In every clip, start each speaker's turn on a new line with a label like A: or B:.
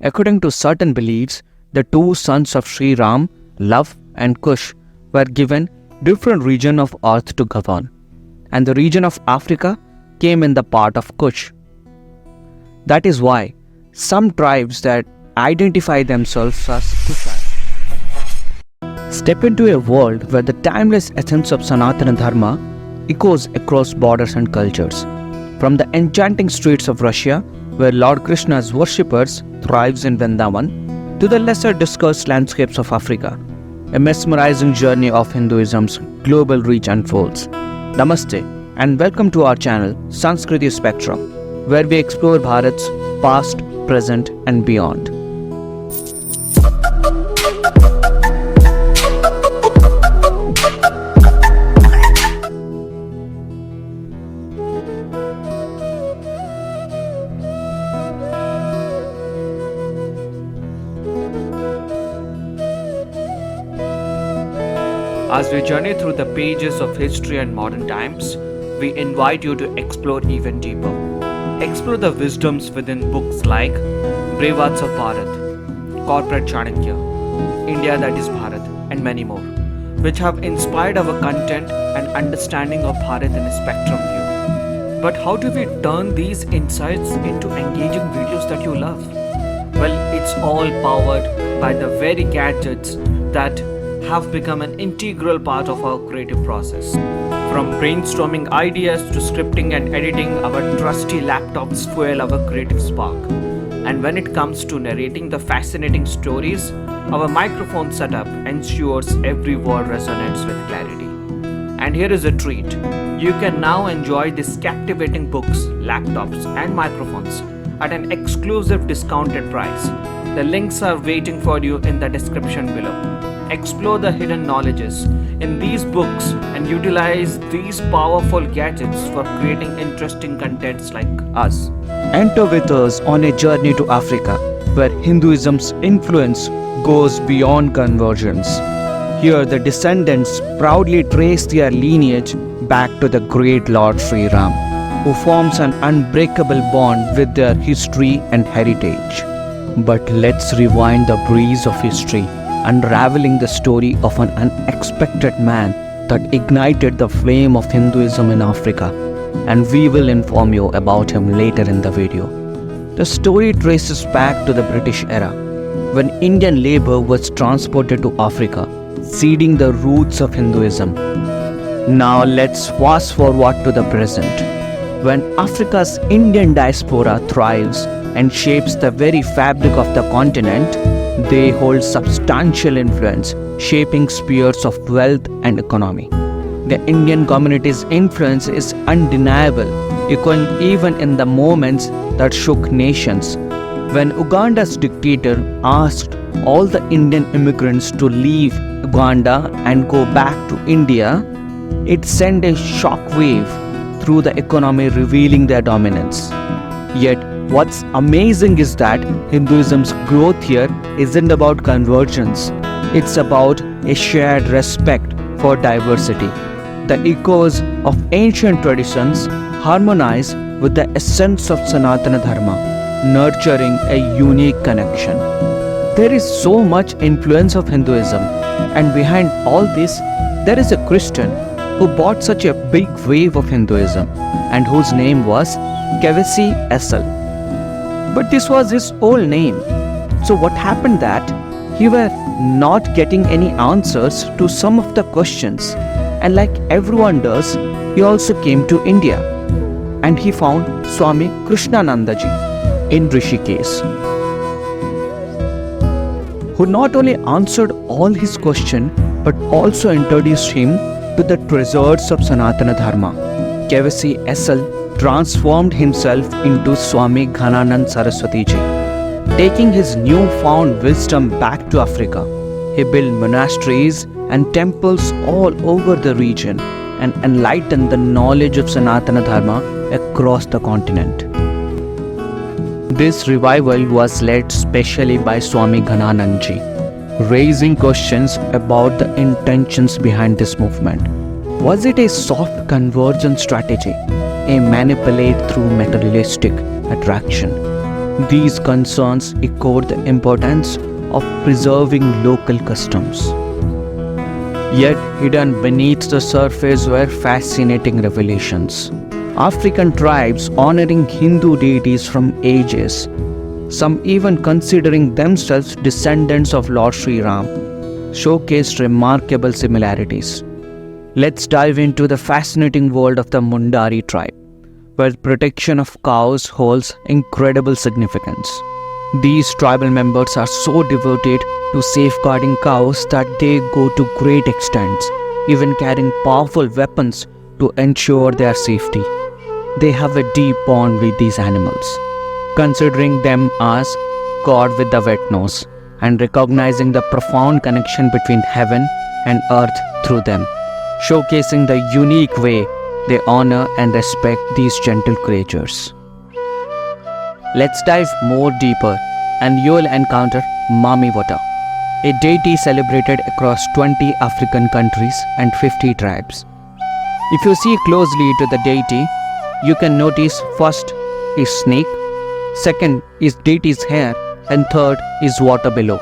A: According to certain beliefs, the two sons of Sri Ram, Love and Kush, were given different region of earth to govern, and the region of Africa came in the part of Kush. That is why some tribes that identify themselves as Kushite step into a world where the timeless essence of Sanatana Dharma echoes across borders and cultures. From the enchanting streets of Russia, where Lord Krishna's worshippers thrives in Vrindavan, to the lesser discussed landscapes of Africa, a mesmerizing journey of Hinduism's global reach unfolds. Namaste and welcome to our channel Sanskriti Spectrum, where we explore Bharat's past, present and beyond. As we journey through the pages of history and modern times, we invite you to explore even deeper. Explore the wisdoms within books like Brevats of Bharat, Corporate Chanakya, India that is Bharat, and many more, which have inspired our content and understanding of Bharat in a spectrum view. But how do we turn these insights into engaging videos that you love? Well, it's all powered by the very gadgets that have become an integral part of our creative process. From brainstorming ideas to scripting and editing, our trusty laptops fuel our creative spark. And when it comes to narrating the fascinating stories, our microphone setup ensures every word resonates with clarity. And here is a treat. You can now enjoy these captivating books, laptops and microphones at an exclusive discounted price. The links are waiting for you in the description below. Explore the hidden knowledges in these books and utilize these powerful gadgets for creating interesting contents like us. Enter with us on a journey to Africa, where Hinduism's influence goes beyond convergence. Here the descendants proudly trace their lineage back to the great Lord Sri Ram, who forms an unbreakable bond with their history and heritage. But let's rewind the breeze of history, unraveling the story of an unexpected man that ignited the flame of Hinduism in Africa, and we will inform you about him later in the video. The story traces back to the British era, when Indian labor was transported to Africa, seeding the roots of Hinduism. Now let's fast forward to the present, when Africa's Indian diaspora thrives and shapes the very fabric of the continent. They hold substantial influence, shaping spheres of wealth and economy. The Indian community's influence is undeniable, echoing even in the moments that shook nations. When Uganda's dictator asked all the Indian immigrants to leave Uganda and go back to India, it sent a shockwave through the economy, revealing their dominance. Yet, what's amazing is that Hinduism's growth here isn't about convergence. It's about a shared respect for diversity. The echoes of ancient traditions harmonize with the essence of Sanatana Dharma, nurturing a unique connection. There is so much influence of Hinduism, and behind all this, there is a Christian who brought such a big wave of Hinduism and whose name was Kevesi Essel. But this was his old name. So what happened that he were not getting any answers to some of the questions, and like everyone does, he also came to India and he found Swami Krishnanandaji in Rishikesh, who not only answered all his questions but also introduced him to the treasures of Sanatana Dharma. Kevesi Essel transformed himself into Swami Ghananand Saraswati Ji. Taking his newfound wisdom back to Africa, he built monasteries and temples all over the region and enlightened the knowledge of Sanatana Dharma across the continent. This revival was led specially by Swami Ghananand Ji, raising questions about the intentions behind this movement. Was it a soft convergence strategy, a manipulate through materialistic attraction,
B: These concerns echoed the importance of preserving local customs. Yet, hidden beneath the surface were fascinating revelations. African tribes honoring Hindu deities from ages, some even considering themselves descendants of Lord Sri Ram, showcased remarkable similarities. Let's dive into the fascinating world of the Mundari tribe, where protection of cows holds incredible significance. These tribal members are so devoted to safeguarding cows that they go to great extents, even carrying powerful weapons to ensure their safety. They have a deep bond with these animals, considering them as God with the wet nose and recognizing the profound connection between heaven and earth through them, showcasing the unique way they honor and respect these gentle creatures. Let's dive more deeper and you'll encounter Mami Wata, a deity celebrated across 20 African countries and 50 tribes. If you see closely to the deity, you can notice first is snake, second is deity's hair, and third is water below.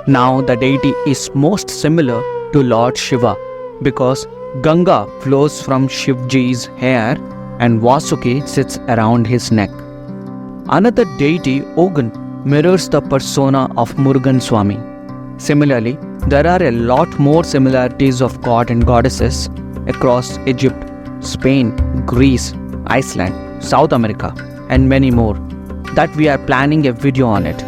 B: Now the deity is most similar to Lord Shiva because Ganga flows from Shivji's hair and Vasuki sits around his neck. Another deity, Ogun, mirrors the persona of Murugan Swami. Similarly, there are a lot more similarities of god and goddesses across Egypt, Spain, Greece, Iceland, South America, and many more that we are planning a video on it,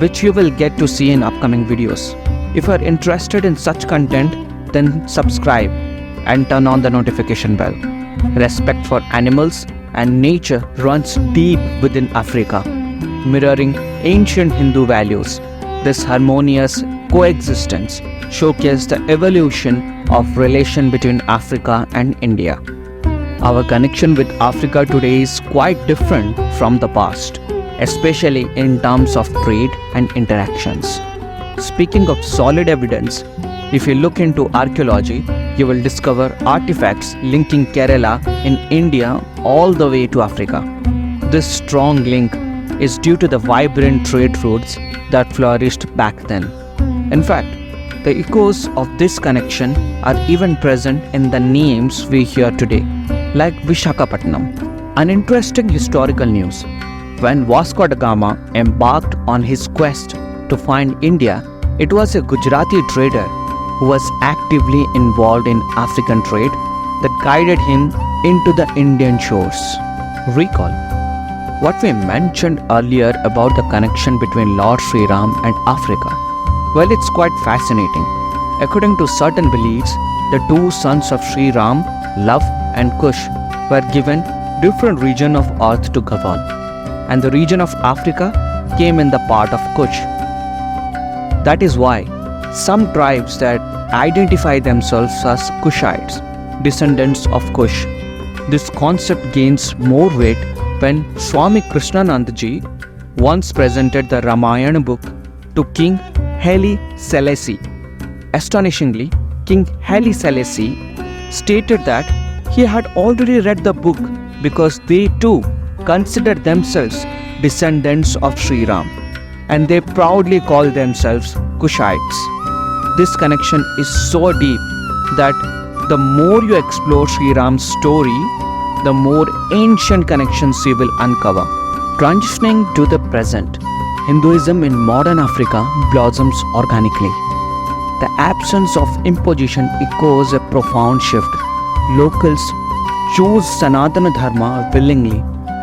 B: which you will get to see in upcoming videos. If you are interested in such content, then subscribe and turn on the notification bell. Respect for animals and nature runs deep within Africa, mirroring ancient Hindu values. This harmonious coexistence showcases the evolution of relation between Africa and India. Our connection with Africa today is quite different from the past, especially in terms of trade and interactions. Speaking of solid evidence, if you look into archaeology, you will discover artifacts linking Kerala in India all the way to Africa. This strong link is due to the vibrant trade routes that flourished back then. In fact, the echoes of this connection are even present in the names we hear today, like Vishakhapatnam. An interesting historical news: when Vasco da Gama embarked on his quest to find India, it was a Gujarati trader who was actively involved in African trade that guided him into the Indian shores. Recall what we mentioned earlier about the connection between Lord Sri Ram and Africa. Well, it's quite fascinating. According to certain beliefs, the two sons of Sri Ram, Love and Kush, were given different region of earth to govern, and the region of Africa came in the part of Kush. That is why some tribes that identify themselves as Kushites, descendants of Kush. This concept gains more weight when Swami Krishnanandaji once presented the Ramayana book to King Haile Selassie. Astonishingly, King Haile Selassie stated that he had already read the book because they too considered themselves descendants of Sri Ram, and they proudly call themselves Kushites. This connection is so deep that the more you explore Sri Ram's story, the more ancient connections you will uncover. Transitioning to the present, Hinduism in modern Africa blossoms organically. The absence of imposition echoes a profound shift. Locals choose Sanatana Dharma willingly,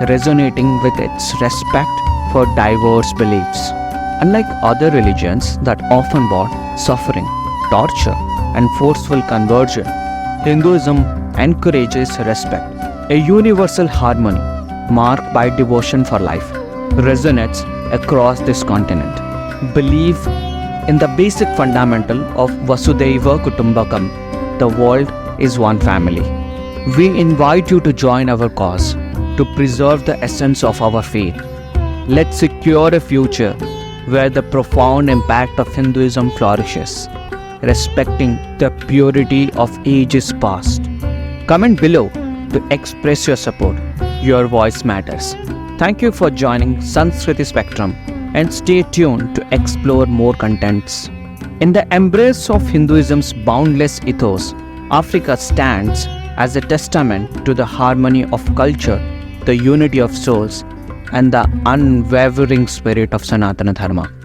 B: resonating with its respect for diverse beliefs. Unlike other religions that often brought suffering, torture, and forceful conversion, Hinduism encourages respect. A universal harmony marked by devotion for life resonates across this continent. Belief in the basic fundamental of Vasudhaiva Kutumbakam, the world is one family. We invite you to join our cause to preserve the essence of our faith. Let's secure a future where the profound impact of Hinduism flourishes, respecting the purity of ages past. Comment below to express your support. Your voice matters. Thank you for joining Sanskriti Spectrum and stay tuned to explore more contents. In the embrace of Hinduism's boundless ethos, Africa stands as a testament to the harmony of culture, the unity of souls, and the unwavering spirit of Sanatana Dharma.